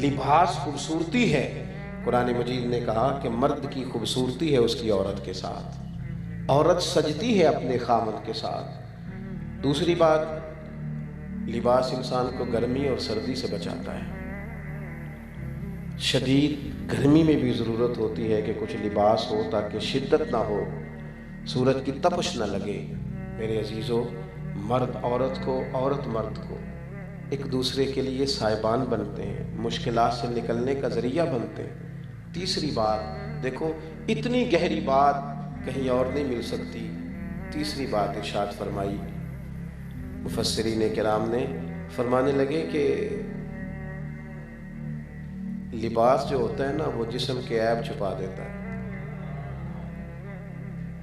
لباس خوبصورتی ہے، قرآن مجید نے کہا کہ مرد کی خوبصورتی ہے اس کی عورت کے ساتھ، عورت سجتی ہے اپنے خامد کے ساتھ۔ دوسری بات، لباس انسان کو گرمی اور سردی سے بچاتا ہے۔ شدید گرمی میں بھی ضرورت ہوتی ہے کہ کچھ لباس ہو تاکہ شدت نہ ہو، سورج کی تپش نہ لگے۔ میرے عزیزو، مرد عورت کو، عورت مرد کو ایک دوسرے کے لیے سائبان بنتے ہیں، مشکلات سے نکلنے کا ذریعہ بنتے ہیں۔ تیسری بات دیکھو، اتنی گہری بات کہیں اور نہیں مل سکتی۔ تیسری بات ارشاد فرمائی مفسرین کرام نے، فرمانے لگے کہ لباس جو ہوتا ہے نا وہ جسم کے عیب چھپا دیتا ہے،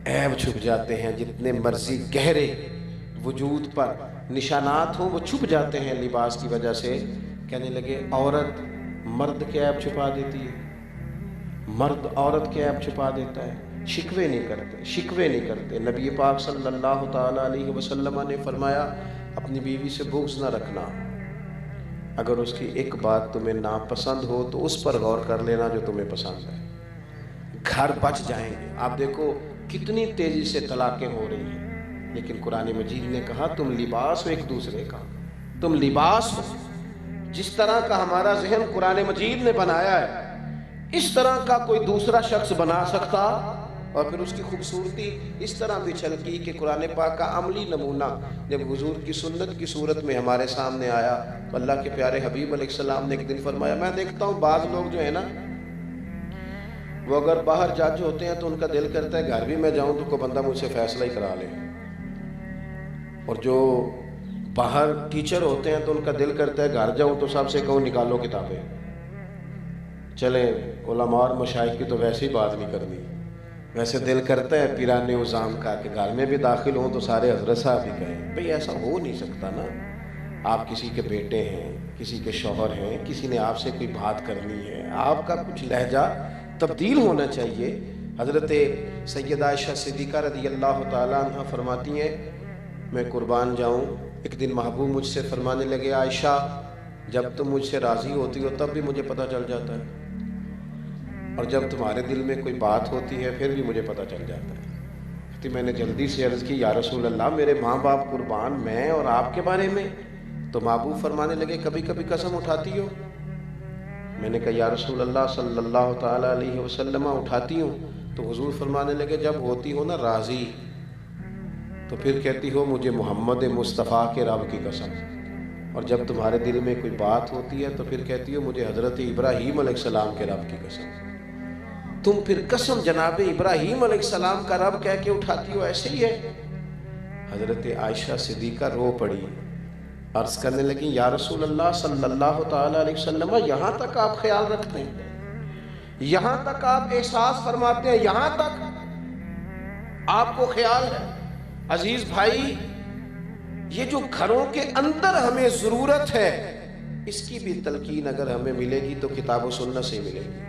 عیب چھپ جاتے ہیں، جتنے مرضی گہرے وجود پر نشانات ہوں وہ چھپ جاتے ہیں لباس کی وجہ سے۔ کہنے لگے عورت مرد کے عیب چھپا دیتی ہے، مرد عورت کے عیب چھپا دیتا ہے، شکوے نہیں کرتے، شکوے نہیں کرتے۔ نبی پاک صلی اللہ تعالیٰ علیہ وسلم نے فرمایا اپنی بیوی سے بغض نہ رکھنا، اگر اس کی ایک بات تمہیں ناپسند ہو تو اس پر غور کر لینا جو تمہیں پسند ہے، گھر بچ جائیں گے۔ آپ دیکھو کتنی تیزی سے طلاقیں ہو رہی ہیں، لیکن قرآن مجید نے کہا تم لباس ہو ایک دوسرے کا، تم لباس ہو۔ جس طرح کا ہمارا ذہن قرآن مجید نے بنایا ہے، اس طرح کا کوئی دوسرا شخص بنا سکتا؟ اور پھر اس کی خوبصورتی اس طرح بھی چھلکی کہ قرآن پاک کا عملی نمونہ جب حضور کی سنت کی صورت میں ہمارے سامنے آیا، اللہ کے پیارے حبیب علیہ السلام نے ایک دن فرمایا، میں دیکھتا ہوں بعض لوگ جو ہے نا وہ اگر باہر جج ہوتے ہیں تو ان کا دل کرتا ہے گھر بھی میں جاؤں تو کوئی بندہ مجھ سے فیصلہ ہی کرا لے، اور جو باہر ٹیچر ہوتے ہیں تو ان کا دل کرتا ہے گھر جاؤں تو سب سے کہوں نکالو کتابیں، چلیں علماء اور مشائخ کی تو ویسے ہی بات نہیں کرنی، ویسے دل کرتا ہے پیران عظام کا کہ گھر میں بھی داخل ہوں تو سارے حضرت صاحب بھی کہیں۔ بھئی ایسا ہو نہیں سکتا نا، آپ کسی کے بیٹے ہیں، کسی کے شوہر ہیں، کسی نے آپ سے کوئی بات کرنی ہے، آپ کا کچھ لہجہ تبدیل ہونا چاہیے۔ حضرت سیدہ عائشہ صدیقہ رضی اللہ تعالیٰ عنہ فرماتی ہیں میں قربان جاؤں، ایک دن محبوب مجھ سے فرمانے لگے عائشہ جب تم مجھ سے راضی ہوتی ہو تب بھی مجھے پتہ چل جاتا ہے، اور جب تمہارے دل میں کوئی بات ہوتی ہے پھر بھی مجھے پتہ چل جاتا ہے۔ تو میں نے جلدی سے عرض کی یا رسول اللہ میرے ماں باپ قربان، میں اور آپ کے بارے میں؟ تو محبوب فرمانے لگے کبھی کبھی قسم اٹھاتی ہو؟ میں نے کہا یا رسول اللہ صلی اللہ تعالیٰ علیہ وسلم اٹھاتی ہوں۔ تو حضور فرمانے لگے جب ہوتی ہو نا راضی تو پھر کہتی ہو مجھے محمد مصطفیٰ کے رب کی قسم، اور جب تمہارے دل میں کوئی بات ہوتی ہے تو پھر کہتی ہو مجھے حضرت ابراہیم علیہ السلام کے رب کی قسم۔ تم پھر قسم جناب ابراہیم علیہ السلام کا رب کہہ کے اٹھاتی ہو، ایسے ہی ہے؟ حضرت عائشہ صدیقہ رو پڑی، عرض کرنے لگی یا رسول اللہ صلی اللہ تعالیٰ علیہ وسلم یہاں تک آپ خیال رکھتے ہیں، یہاں تک آپ احساس فرماتے ہیں، یہاں تک آپ کو خیال ہے؟ عزیز بھائی، یہ جو گھروں کے اندر ہمیں ضرورت ہے اس کی بھی تلقین اگر ہمیں ملے گی تو کتاب و سنت سے ملے گی۔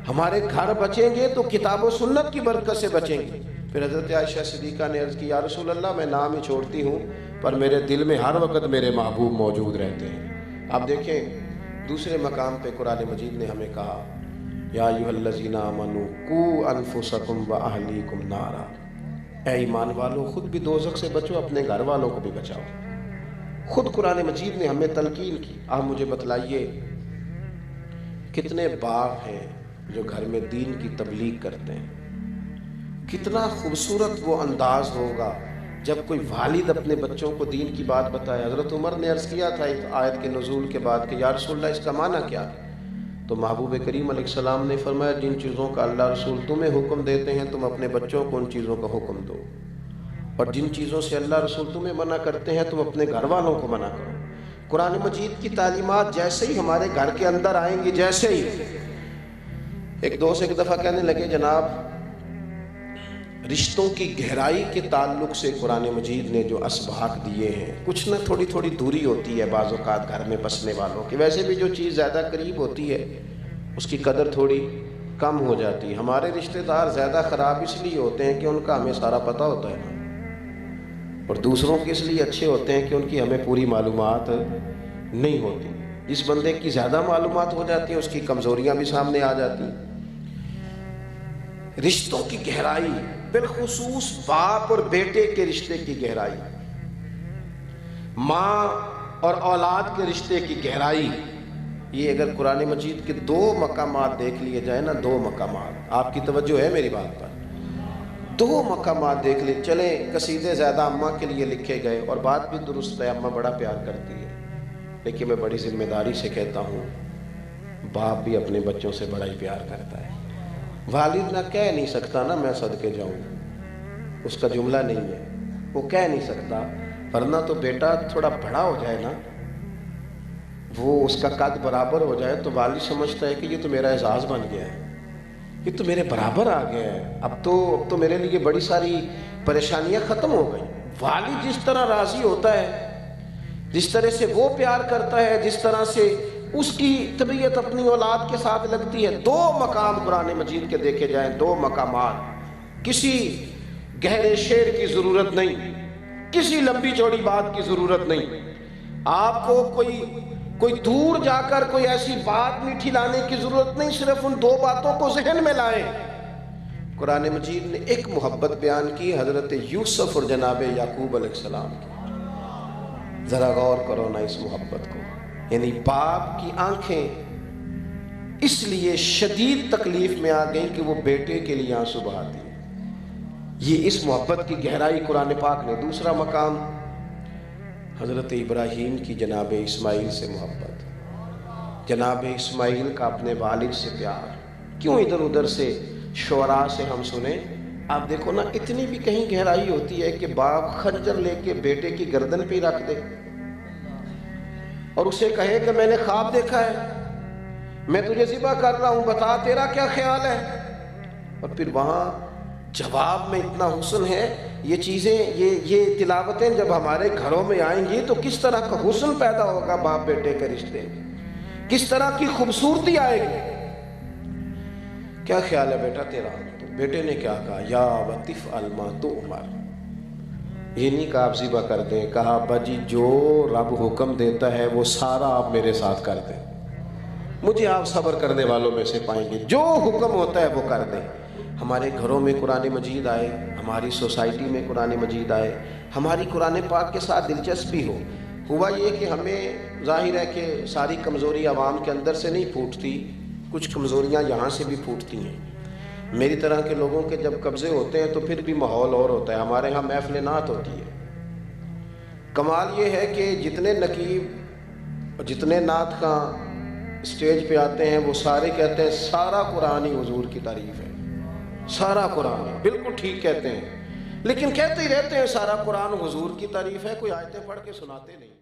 ہمارے گھر بچیں گے تو کتاب و سنت کی برکت سے بچیں گے۔ پھر حضرت عائشہ صدیقہ نے عرض کی یا رسول اللہ میں نام ہی چھوڑتی ہوں پر میرے دل میں ہر وقت میرے محبوب موجود رہتے ہیں۔ آپ دیکھیں دوسرے مقام پہ قرآن مجید نے ہمیں کہا یا ایھا الذین آمنوا قوا انفسکم واہلیکم نارا، اے ایمان والو خود بھی دوزخ سے بچو، اپنے گھر والوں کو بھی بچاؤ۔ خود قرآن مجید نے ہمیں تلقین کی۔ آپ مجھے بتلائیے کتنے باپ ہیں جو گھر میں دین کی تبلیغ کرتے ہیں؟ کتنا خوبصورت وہ انداز ہوگا جب کوئی والد اپنے بچوں کو دین کی بات بتائے۔ حضرت عمر نے عرض کیا تھا ایک آیت کے نزول کے بعد کہ یا رسول اللہ اس کا معنی کیا ہے؟ تو محبوب کریم علیہ السلام نے فرمایا جن چیزوں کا اللہ رسول تمہیں حکم دیتے ہیں تم اپنے بچوں کو ان چیزوں کا حکم دو، اور جن چیزوں سے اللہ رسول تمہیں منع کرتے ہیں تم اپنے گھر والوں کو منع کرو۔ قرآن مجید کی تعلیمات جیسے ہی ہمارے گھر کے اندر آئیں گی، جیسے ہی ایک دوست ایک دفعہ کہنے لگے جناب رشتوں کی گہرائی کے تعلق سے قرآن مجید نے جو اسباق دیے ہیں، کچھ نہ تھوڑی تھوڑی دوری ہوتی ہے بعض اوقات گھر میں بسنے والوں کی، ویسے بھی جو چیز زیادہ قریب ہوتی ہے اس کی قدر تھوڑی کم ہو جاتی ہے۔ ہمارے رشتہ دار زیادہ خراب اس لیے ہوتے ہیں کہ ان کا ہمیں سارا پتہ ہوتا ہے، اور دوسروں کے اس لیے اچھے ہوتے ہیں کہ ان کی ہمیں پوری معلومات نہیں ہوتی۔ جس بندے کی زیادہ معلومات ہو جاتی ہیں اس کی کمزوریاں بھی سامنے آ جاتی ہیں۔ رشتوں کی گہرائی، بالخصوص باپ اور بیٹے کے رشتے کی گہرائی، ماں اور اولاد کے رشتے کی گہرائی، یہ اگر قرآن مجید کے 2 مقامات دیکھ لیے جائیں نا، 2 مقامات، آپ کی توجہ ہے میری بات پر، 2 مقامات دیکھ لیں۔ چلیں قصیدے زیادہ اماں کے لیے لکھے گئے اور بات بھی درست ہے، اماں بڑا پیار کرتی ہے، لیکن میں بڑی ذمہ داری سے کہتا ہوں باپ بھی اپنے بچوں سے بڑا ہی پیار کرتا ہے۔ والد نہ کہہ نہیں سکتا نا میں صدقے جاؤں، اس کا جملہ نہیں ہے، وہ کہہ نہیں سکتا، ورنہ تو بیٹا تھوڑا بڑا ہو جائے نا، وہ اس کا قد برابر ہو جائے تو والد سمجھتا ہے کہ یہ تو میرا اعزاز بن گیا ہے، یہ تو میرے برابر آ گیا ہے، اب تو میرے لیے بڑی ساری پریشانیاں ختم ہو گئی۔ والد جس طرح راضی ہوتا ہے، جس طرح سے وہ پیار کرتا ہے، جس طرح سے اس کی طبیعت اپنی اولاد کے ساتھ لگتی ہے۔ 2 مقام قرآن مجید کے دیکھے جائیں، 2 مقامات، کسی گہرے شعر کی ضرورت نہیں، کسی لمبی چوڑی بات کی ضرورت نہیں، آپ کو کوئی دور جا کر کوئی ایسی بات میٹھی لانے کی ضرورت نہیں، صرف ان 2 باتوں کو ذہن میں لائیں۔ قرآن مجید نے ایک محبت بیان کی حضرت یوسف اور جناب یعقوب علیہ السلام کی، ذرا غور کرو نا اس محبت کو، یعنی باپ کی آنکھیں اس لیے شدید تکلیف میں آ گئیں کہ وہ بیٹے کے لیے آنسو بہاتی ہیں۔ یہ اس محبت کی گہرائی قرآن پاک نے۔ دوسرا مقام حضرت ابراہیم کی جناب اسماعیل سے محبت، جناب اسماعیل کا اپنے والد سے پیار۔ کیوں ادھر ادھر سے شعراء سے ہم سنیں، آپ دیکھو نا، اتنی بھی کہیں گہرائی ہوتی ہے کہ باپ خنجر لے کے بیٹے کی گردن پہ رکھ دے اور اسے کہے کہ میں نے خواب دیکھا ہے، میں تجھے ذبح کر رہا ہوں، بتا تیرا کیا خیال ہے، اور پھر وہاں جواب میں اتنا حسن ہے۔ یہ چیزیں، یہ تلاوتیں جب ہمارے گھروں میں آئیں گی تو کس طرح کا حسن پیدا ہوگا باپ بیٹے کے رشتے، کس طرح کی خوبصورتی آئے گی۔ کیا خیال ہے بیٹا تیرا؟ تو بیٹے نے کیا کہا، یا وطف الما تؤمر، یہ نہیں کہا آپ ذبح کر دیں، کہا ابا جی جو رب حکم دیتا ہے وہ سارا آپ میرے ساتھ کر دیں، مجھے آپ صبر کرنے والوں میں سے پائیں گے، جو حکم ہوتا ہے وہ کر دیں۔ ہمارے گھروں میں قرآن مجید آئے، ہماری سوسائٹی میں قرآن مجید آئے، ہماری قرآن پاک کے ساتھ دلچسپی ہو۔ ہوا یہ کہ ہمیں ظاہر ہے کہ ساری کمزوری عوام کے اندر سے نہیں پھوٹتی، کچھ کمزوریاں یہاں سے بھی پھوٹتی ہیں۔ میری طرح کے لوگوں کے جب قبضے ہوتے ہیں تو پھر بھی ماحول اور ہوتا ہے۔ ہمارے ہاں محفل نعت ہوتی ہے، کمال یہ ہے کہ جتنے نقیب اور جتنے نعت خواں اسٹیج پہ آتے ہیں وہ سارے کہتے ہیں سارا قرآن ہی حضور کی تعریف ہے، سارا قرآن، بالکل ٹھیک کہتے ہیں، لیکن کہتے ہی رہتے ہیں سارا قرآن حضور کی تعریف ہے، کوئی آیتیں پڑھ کے سناتے نہیں۔